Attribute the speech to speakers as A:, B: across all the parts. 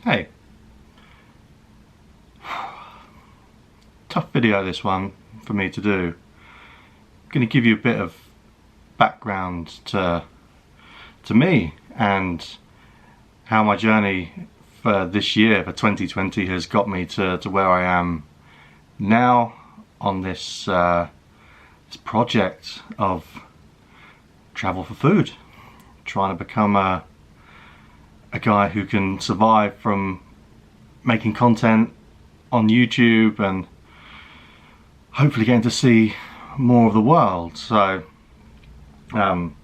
A: Hey, tough video this one for me to do. I'm going to give you a bit of background to me and how my journey for this year, for 2020, has got me to where I am now on this this project of travel for food, trying to become a guy who can survive from making content on YouTube and hopefully getting to see more of the world. So it's going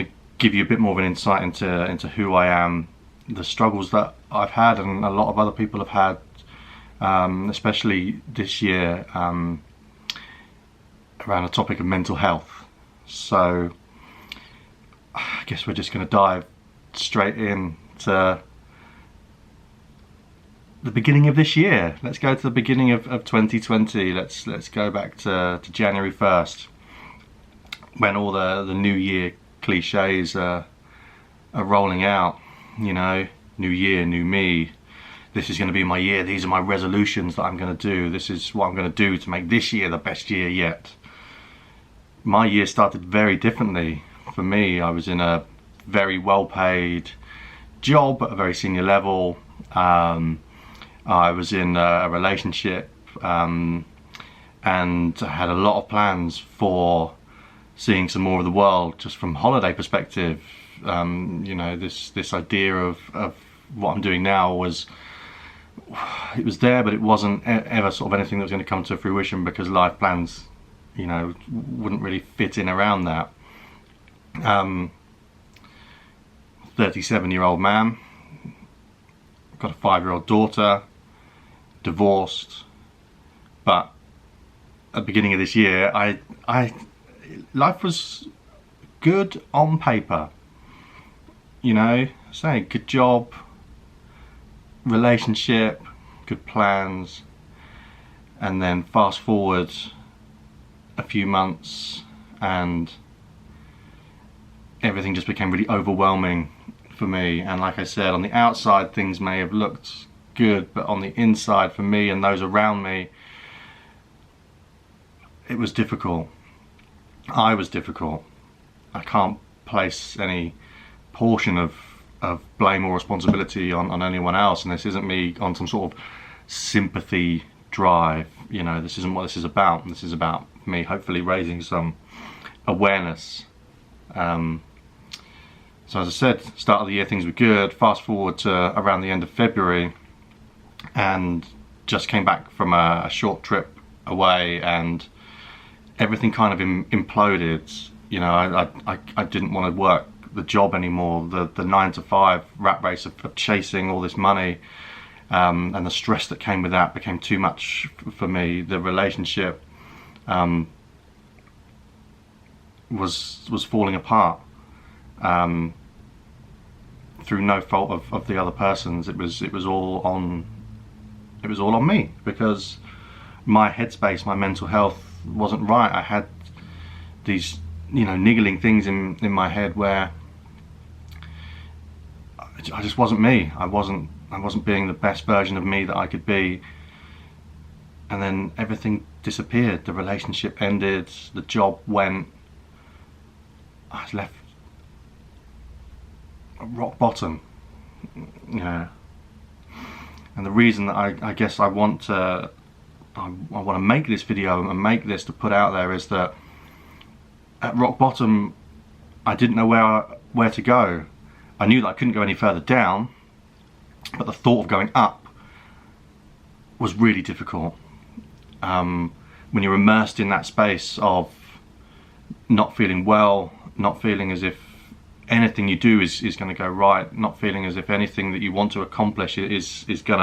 A: to give you a bit more of an insight into who I am, the struggles that I've had and a lot of other people have had, especially this year, around the topic of mental health. So I guess we're just going to dive straight in to the beginning of this year. Let's go to the beginning of 2020. Let's go back to January 1st, when all the New Year cliches are rolling out. You know, new year, new me. This is going to be my year. These are my resolutions that I'm going to do. This is what I'm going to do to make this year the best year yet. My year started very differently. For me, I was in a very well-paid job at a very senior level. I was in a relationship, and I had a lot of plans for seeing some more of the world, just from holiday perspective. You know, this idea of what I'm doing now was there, but it wasn't ever sort of anything that was going to come to fruition, because life plans, you know, wouldn't really fit in around that. 37-year-old man, got a 5-year-old daughter, divorced, but at the beginning of this year, life was good on paper. You know, say good job, relationship, good plans, and then fast forward a few months and everything just became really overwhelming for me. And like I said, on the outside things may have looked good, but on the inside, for me and those around me, it was difficult. I was difficult. I can't place any portion of blame or responsibility on anyone else, and this isn't me on some sort of sympathy drive. You know, this isn't what this is about. This is about me hopefully raising some awareness. So as I said, start of the year things were good. Fast forward to around the end of February, and just came back from a short trip away, and everything kind of imploded. You know, I didn't want to work the job anymore. The 9-to-5 rat race of chasing all this money, and the stress that came with that became too much for me. The relationship was falling apart, through no fault of the other person's. It was all on me, because my headspace, my mental health wasn't right. I had these, you know, niggling things in my head where I just wasn't me. I wasn't being the best version of me that I could be. And then everything disappeared. The relationship ended, the job went. I was left at rock bottom, you know. And the reason that I guess I want to make this video and make this to put out there is that at rock bottom, I didn't know where to go. I knew that I couldn't go any further down, but the thought of going up was really difficult. When you're immersed in that space of not feeling well, not feeling as if anything you do is going to go right, not feeling as if anything that you want to accomplish is going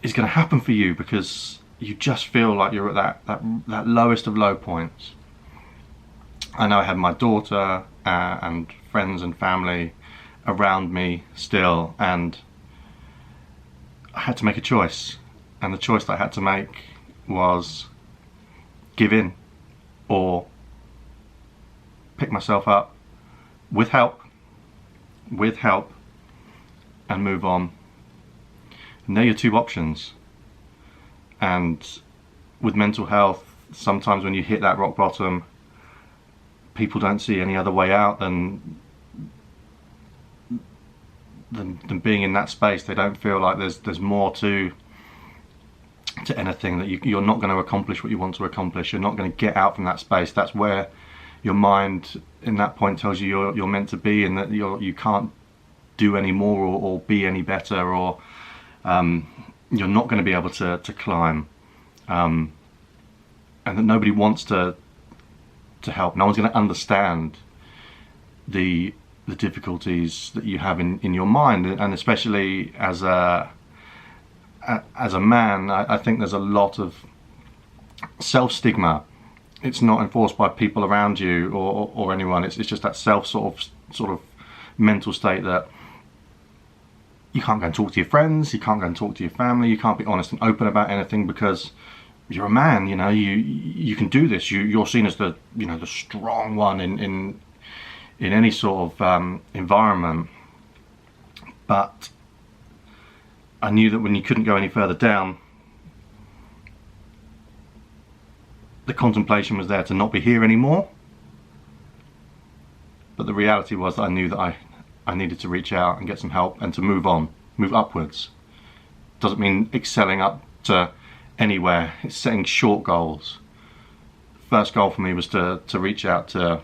A: to happen for you, because you just feel like you're at that lowest of low points. I know I had my daughter and friends and family around me still, and I had to make a choice, and the choice that I had to make was give in or pick myself up with help and move on. And they're your two options. And with mental health, sometimes when you hit that rock bottom, people don't see any other way out than being in that space. They don't feel like there's more to anything, that you're not going to accomplish what you want to accomplish. You're not going to get out from that space. That's where your mind in that point tells you you're meant to be, and that you can't do any more or be any better, or you're not going to be able to climb, and that nobody wants to help. No one's going to understand the difficulties that you have in your mind, and especially as a man, I think there's a lot of self-stigma. It's not enforced by people around you or anyone. It's just that sort of mental state that you can't go and talk to your friends, you can't go and talk to your family, you can't be honest and open about anything because you're a man. You know, you can do this. You're seen as the strong one in any sort of environment. But I knew that when you couldn't go any further down, the contemplation was there to not be here anymore. But the reality was that I knew that I needed to reach out and get some help and to move on, move upwards. Doesn't mean excelling up to anywhere. It's setting short goals. First goal for me was to reach out to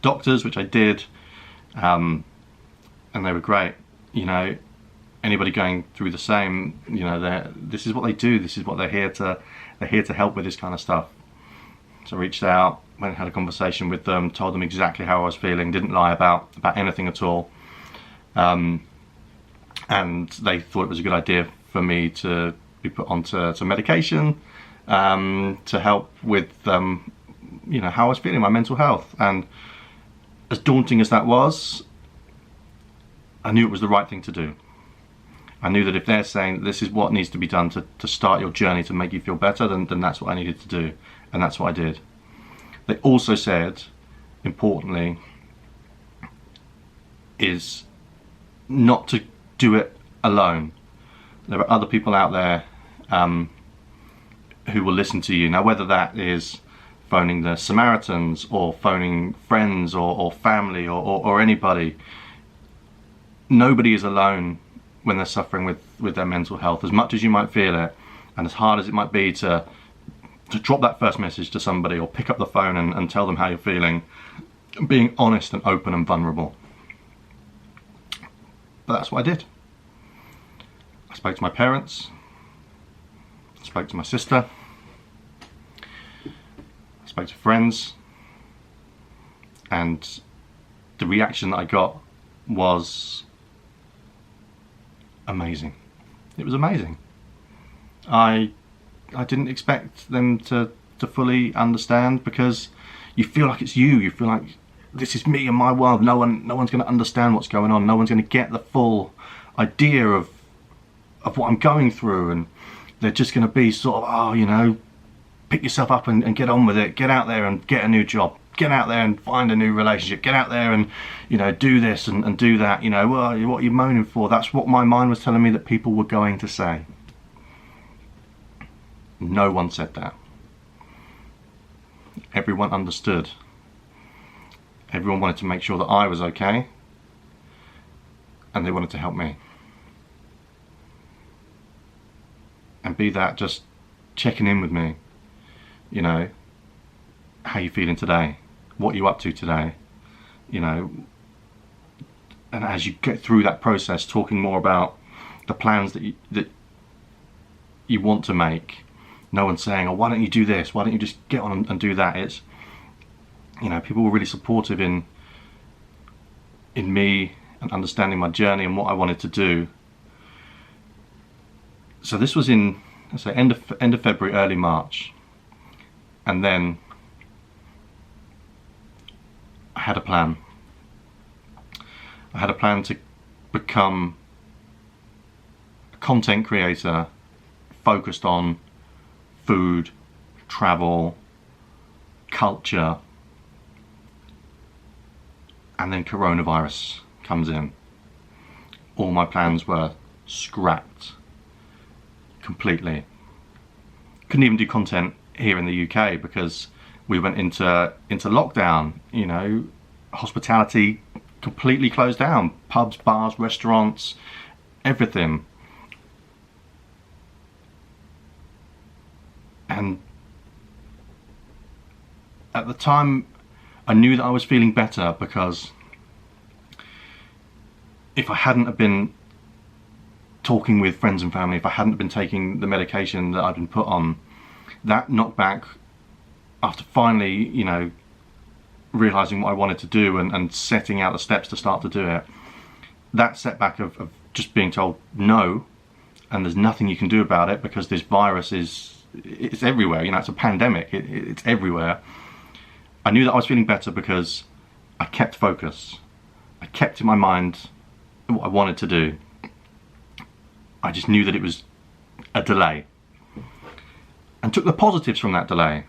A: doctors, which I did, and they were great. You know, anybody going through the same, this is what they do. This is what they're here to help with, this kind of stuff. So I reached out, went and had a conversation with them, told them exactly how I was feeling, didn't lie about anything at all, and they thought it was a good idea for me to be put onto medication to help with how I was feeling, my mental health. And as daunting as that was, I knew it was the right thing to do. I knew that if they're saying this is what needs to be done to start your journey to make you feel better, then that's what I needed to do, and that's what I did. They also said, importantly, is not to do it alone. There are other people out there who will listen to you. Now, whether that is phoning the Samaritans or phoning friends or family or anybody, nobody is alone when they're suffering with their mental health. As much as you might feel it, and as hard as it might be to drop that first message to somebody or pick up the phone and tell them how you're feeling, being honest and open and vulnerable. But that's what I did. I spoke to my parents, I spoke to my sister, I spoke to friends, and the reaction that I got was amazing. It was amazing. I didn't expect them to fully understand, because you feel like it's you feel like this is me and my world. No one's going to understand what's going on. No one's going to get the full idea of what I'm going through, and they're just going to be sort of, pick yourself up and get on with it. Get out there and get a new job. Get out there and find a new relationship. Get out there and do this and do that. Well, what are you moaning for? That's what my mind was telling me that people were going to say. No one said that. Everyone understood. Everyone wanted to make sure that I was okay, and they wanted to help me. And be that just checking in with me, how you feeling today? What are you up to today? And as you get through that process, talking more about the plans that you want to make. No one's saying, oh, why don't you do this? Why don't you just get on and do that? It's, people were really supportive in me and understanding my journey and what I wanted to do. So this was in, let's say, end of February, early March. And then I had a plan. I had a plan to become a content creator focused on food, travel, culture, and then coronavirus comes in. all my plans were scrapped completely. Couldn't even do content here in the UK because we went into lockdown. You know, hospitality completely closed down. Pubs, bars, restaurants, everything. And at the time, I knew that I was feeling better because if I hadn't have been talking with friends and family, if I hadn't been taking the medication that I'd been put on, that knockback, after finally, you know, realising what I wanted to do and setting out the steps to start to do it, that setback of just being told no, and there's nothing you can do about it because this virus it's everywhere, you know, it's a pandemic, it's everywhere. I knew that I was feeling better because I kept focus. I kept in my mind what I wanted to do. I just knew that it was a delay and took the positives from that delay.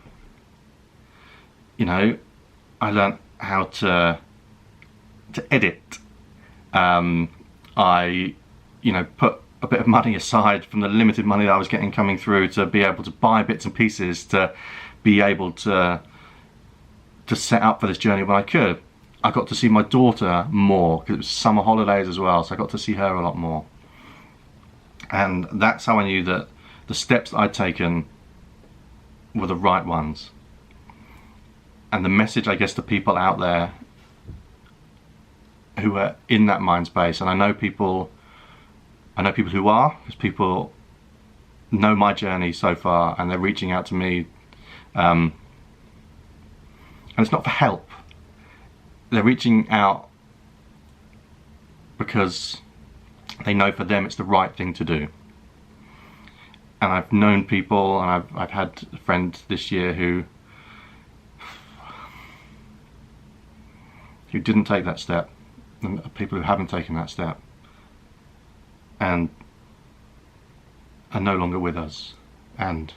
A: You know, I learned how to edit. I, you know, put a bit of money aside from the limited money that I was getting coming through to be able to buy bits and pieces to be able to set up for this journey when I could. I got to see my daughter more because it was summer holidays as well, so I got to see her a lot more. And that's how I knew that the steps that I'd taken were the right ones. And the message, I guess, to people out there who are in that mind space, and I know people who are, because people know my journey so far and they're reaching out to me, and it's not for help. They're reaching out because they know for them it's the right thing to do. And I've known people, and I've had a friend this year who didn't take that step, and people who haven't taken that step and are no longer with us. And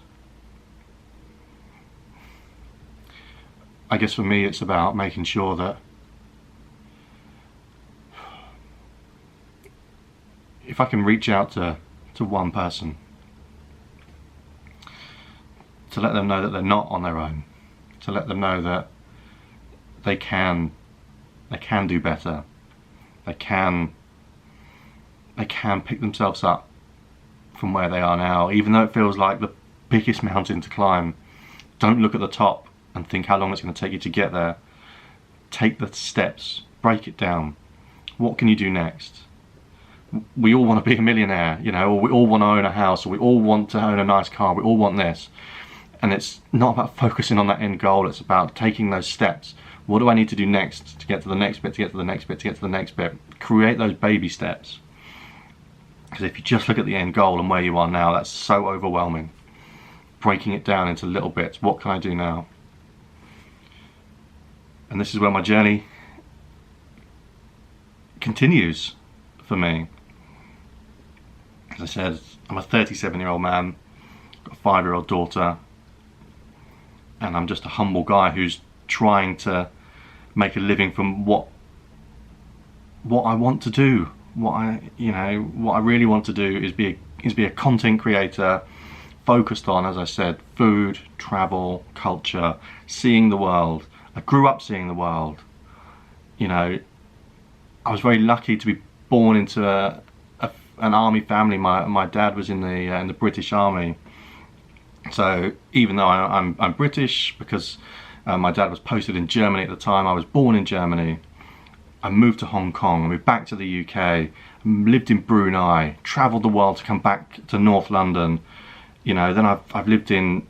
A: I guess for me it's about making sure that if I can reach out to one person to let them know that they're not on their own, to let them know that they can do better, they can pick themselves up from where they are now, even though it feels like the biggest mountain to climb. Don't look at the top and think how long it's going to take you to get there. Take the steps, break it down. What can you do next? We all want to be a millionaire, you know, or we all want to own a house, or we all want to own a nice car, we all want this. And it's not about focusing on that end goal, it's about taking those steps. What do I need to do next to get to the next bit, to get to the next bit, to get to the next bit? Create those baby steps. Because if you just look at the end goal and where you are now, that's so overwhelming. Breaking it down into little bits. What can I do now? And this is where my journey continues for me. As I said, I'm a 37-year-old man, got a 5-year-old daughter, and I'm just a humble guy who's trying to make a living from what I want to do. What I really want to do is be a content creator focused on, as I said, food, travel, culture, seeing the world. I grew up seeing the world. You know, I was very lucky to be born into an army family. My dad was in the British Army. So even though I'm British because my dad was posted in Germany at the time, I was born in Germany. I moved to Hong Kong, I moved back to the UK, lived in Brunei, travelled the world to come back to North London. You know, then I've lived in,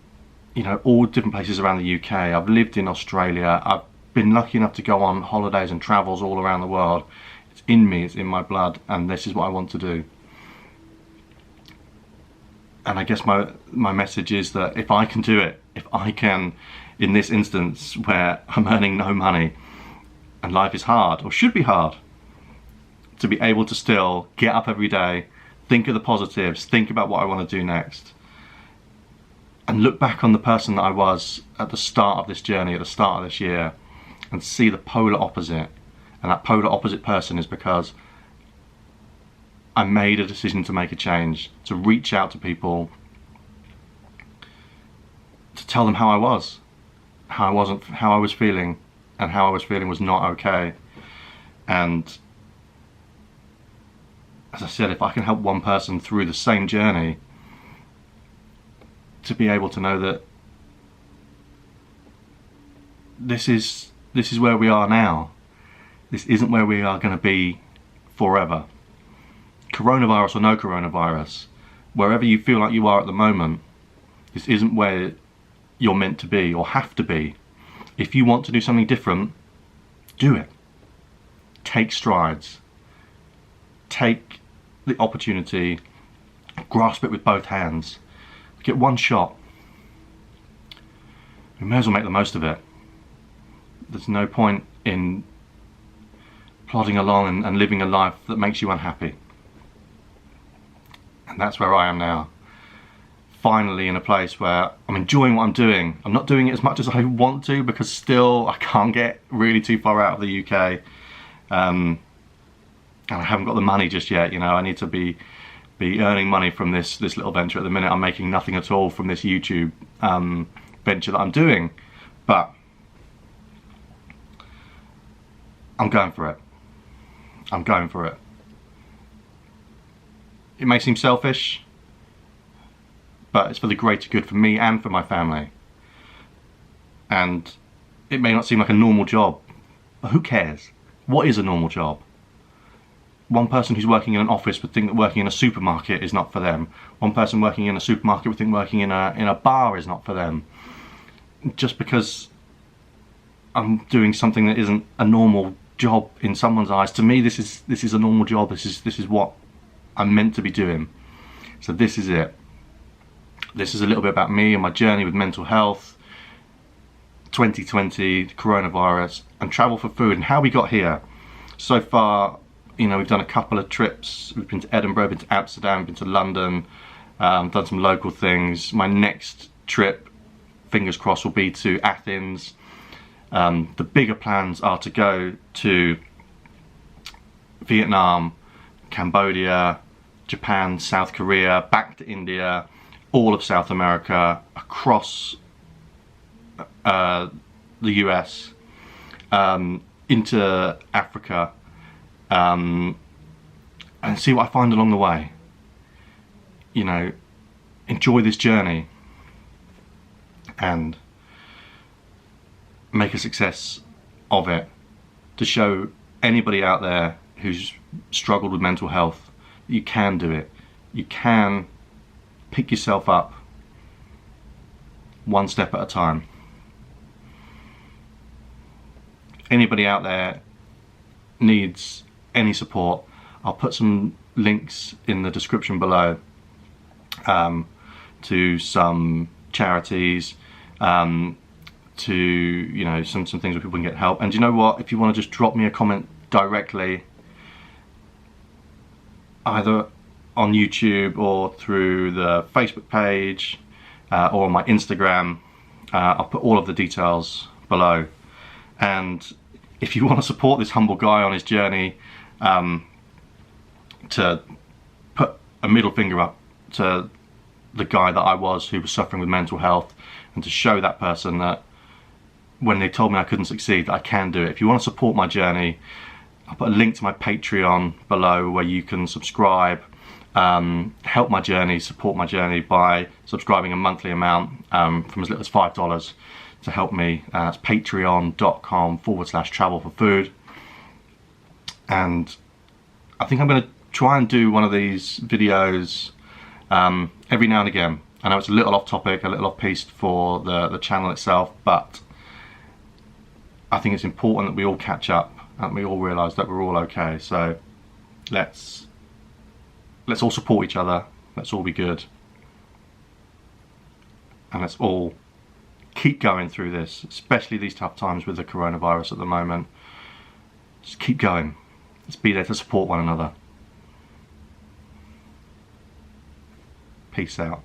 A: you know, all different places around the UK. I've lived in Australia. I've been lucky enough to go on holidays and travels all around the world. It's in me, it's in my blood, and this is what I want to do. And I guess my message is that if I can do it, if I can, in this instance where I'm earning no money and life is hard, or should be hard, to be able to still get up every day, think of the positives, think about what I want to do next, and look back on the person that I was at the start of this journey, at the start of this year, and see the polar opposite. And that polar opposite person is because I made a decision to make a change, to reach out to people, to tell them how I was, how I was feeling, and how I was feeling was not okay. And as I said, if I can help one person through the same journey, to be able to know that this is where we are now. This isn't where we are going to be forever. Coronavirus or no coronavirus, wherever you feel like you are at the moment, this isn't where you're meant to be or have to be. If you want to do something different, do it. Take strides. Take the opportunity, grasp it with both hands. Get one shot. We may as well make the most of it. There's no point in plodding along and living a life that makes you unhappy. And that's where I am now. Finally in a place where I'm enjoying what I'm doing. I'm not doing it as much as I want to because still I can't get really too far out of the UK. And I haven't got the money just yet, you know. I need to be earning money from this little venture. At the minute I'm making nothing at all from this YouTube venture that I'm doing. But I'm going for it. I'm going for it. It may seem selfish, but it's for the greater good for me and for my family. And it may not seem like a normal job, but who cares? What is a normal job? One person who's working in an office would think that working in a supermarket is not for them. One person working in a supermarket would think working in a bar is not for them. Just because I'm doing something that isn't a normal job in someone's eyes, to me this is a normal job. This is what I'm meant to be doing. So this is it. This is a little bit about me and my journey with mental health, 2020, the coronavirus, and travel for food, and how we got here. So far, you know, we've done a couple of trips. We've been to Edinburgh, been to Amsterdam, been to London, done some local things. My next trip, fingers crossed, will be to Athens. The bigger plans are to go to Vietnam, Cambodia, Japan, South Korea, back to India, all of South America, across the US, into Africa, and see what I find along the way. You know, enjoy this journey and make a success of it, to show anybody out there who's struggled with mental health that you can do it. You can pick yourself up one step at a time. Anybody out there needs any support, I'll put some links in the description below to some charities, to, you know, some things where people can get help. And you know what, if you want to just drop me a comment directly, either on YouTube or through the Facebook page, or on my Instagram, I'll put all of the details below. And if you want to support this humble guy on his journey, to put a middle finger up to the guy that I was, who was suffering with mental health, and to show that person that when they told me I couldn't succeed, that I can do it. If you want to support my journey, I'll put a link to my Patreon below where you can subscribe, help my journey, support my journey by subscribing a monthly amount, from as little as $5 to help me. It's patreon.com/travel for food. And I think I'm going to try and do one of these videos every now and again. I know it's a little off topic, a little off piste for the channel itself, but I think it's important that we all catch up and we all realise that we're all okay. So let's all support each other, let's all be good, and let's all keep going through this, especially these tough times with the coronavirus at the moment. Just keep going. Let's be there to support one another. Peace out.